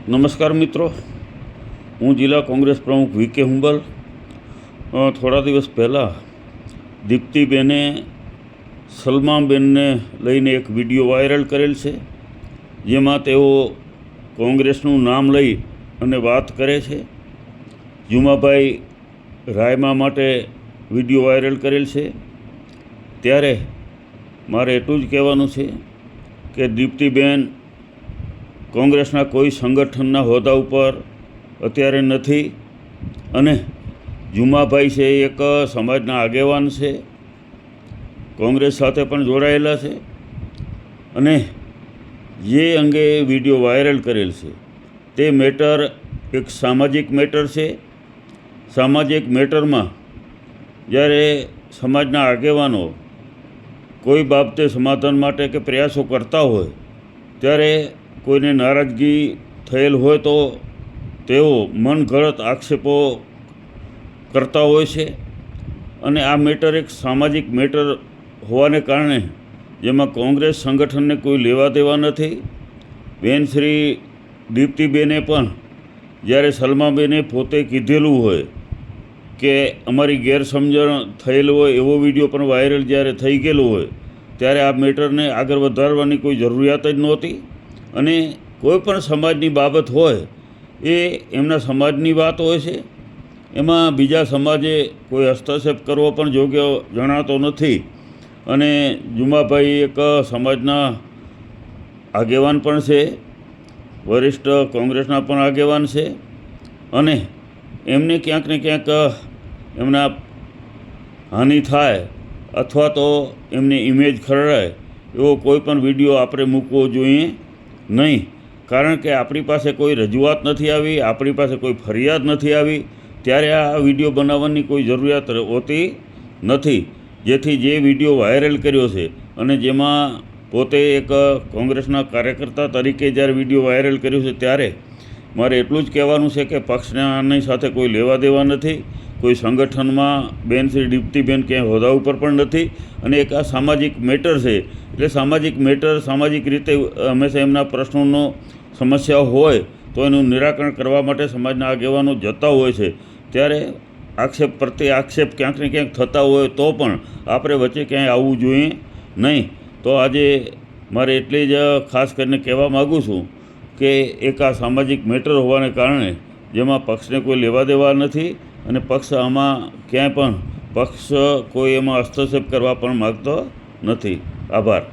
નમસ્કાર મિત્રો, હું જિલ્લા કોંગ્રેસ પ્રમુખ વી કે હુંબલ. થોડા દિવસ પહેલાં દીપ્તિબેને સલમાબેનને લઈને એક વિડીયો વાયરલ કરેલ છે, જેમાં તેઓ કોંગ્રેસનું નામ લઈ અને વાત કરે છે. જુમાભાઈ રાયમા માટે વિડીયો વાયરલ કરેલ છે. ત્યારે મારે એટલું જ કહેવાનું છે કે દીપ્તિબેન કોંગ્રેસના કોઈ સંગઠનના હોદ્દા ઉપર અત્યારે નથી, અને જુમાભાઈ છે એક સમાજના આગેવાન છે, કોંગ્રેસ સાથે પણ જોડાયેલા છે. અને જે અંગે વિડીયો વાયરલ કરેલ છે તે મેટર એક સામાજિક મેટર છે. સામાજિક મેટરમાં જ્યારે સમાજના આગેવાનો કોઈ બાબતે સમાધાન માટે કે પ્રયાસો કરતા હોય ત્યારે કોઈને નારાજગી થયેલ હોય તો તેઓ મનગળત આક્ષેપો કરતા હોય છે. અને આ મેટર એક સામાજિક મેટર હોવાને કારણે જેમાં કોંગ્રેસ સંગઠનને કોઈ લેવા દેવા નથી. બેન શ્રી દીપ્તિબેને પણ જ્યારે સલમાબેને પોતે કીધેલું હોય કે અમારી ગેરસમજણ થયેલ હોય એવો વિડીયો પણ વાયરલ જ્યારે થઈ ગયેલો હોય ત્યારે આ મેટરને આગળ વધારવાની કોઈ જરૂરિયાત જ નહોતી. અને કોઈ પણ સમાજની બાબત હોય એ એમના સમાજની વાત હોય છે, એમાં બીજા સમાજે કોઈ હસ્તક્ષેપ કરવો પણ યોગ્ય જણાતો નથી. અને જુમાભાઈ એક સમાજના આગેવાન પણ છે, વરિષ્ઠ કોંગ્રેસના પણ આગેવાન છે, અને એમને ક્યાંક ને ક્યાંક એમના હાનિ થાય અથવા તો એમની ઇમેજ ખરડાય એવો કોઈ પણ વિડીયો આપણે મૂકવો જોઈએ નહીં. કારણ કે આપણી પાસે કોઈ રજૂઆત નથી આવી, આપણી પાસે કોઈ ફરિયાદ નથી આવી, ત્યારે આ વિડીયો બનાવવાની કોઈ જરૂરિયાત હોતી નથી. જેથી જે વિડીયો વાયરલ કર્યો છે અને જેમાં પોતે એક કોંગ્રેસના કાર્યકર્તા તરીકે જ્યારે વિડીયો વાયરલ કર્યો છે ત્યારે મારે એટલું જ કહેવાનું છે કે પક્ષના આની સાથે કોઈ લેવા દેવા નથી. કોઈ સંગઠનમાં બેન શ્રી દીપ્તિબેન ક્યાંય હોદ્દા ઉપર પણ નથી. અને એક આ સામાજિક મેટર છે એટલે સામાજિક મેટર સામાજિક રીતે હંમેશા એમના પ્રશ્નોનો સમસ્યા હોય તો એનું નિરાકરણ કરવા માટે સમાજના આગેવાનો જતા હોય છે. ત્યારે આક્ષેપ પ્રત્યે આક્ષેપ ક્યાંક ને ક્યાંક થતા હોય તો પણ આપણે વચ્ચે ક્યાંય આવવું જોઈએ નહીં. તો આજે મારે એટલી જ ખાસ કરીને કહેવા માગું છું કે એક આ સામાજિક મેટર હોવાને કારણે જેમાં પક્ષને કોઈ લેવા દેવા નથી, અને પક્ષ આમાં ક્યાંય પણ કોઈ એમાં હસ્તક્ષેપ કરવા પણ માગતો નથી. આભાર.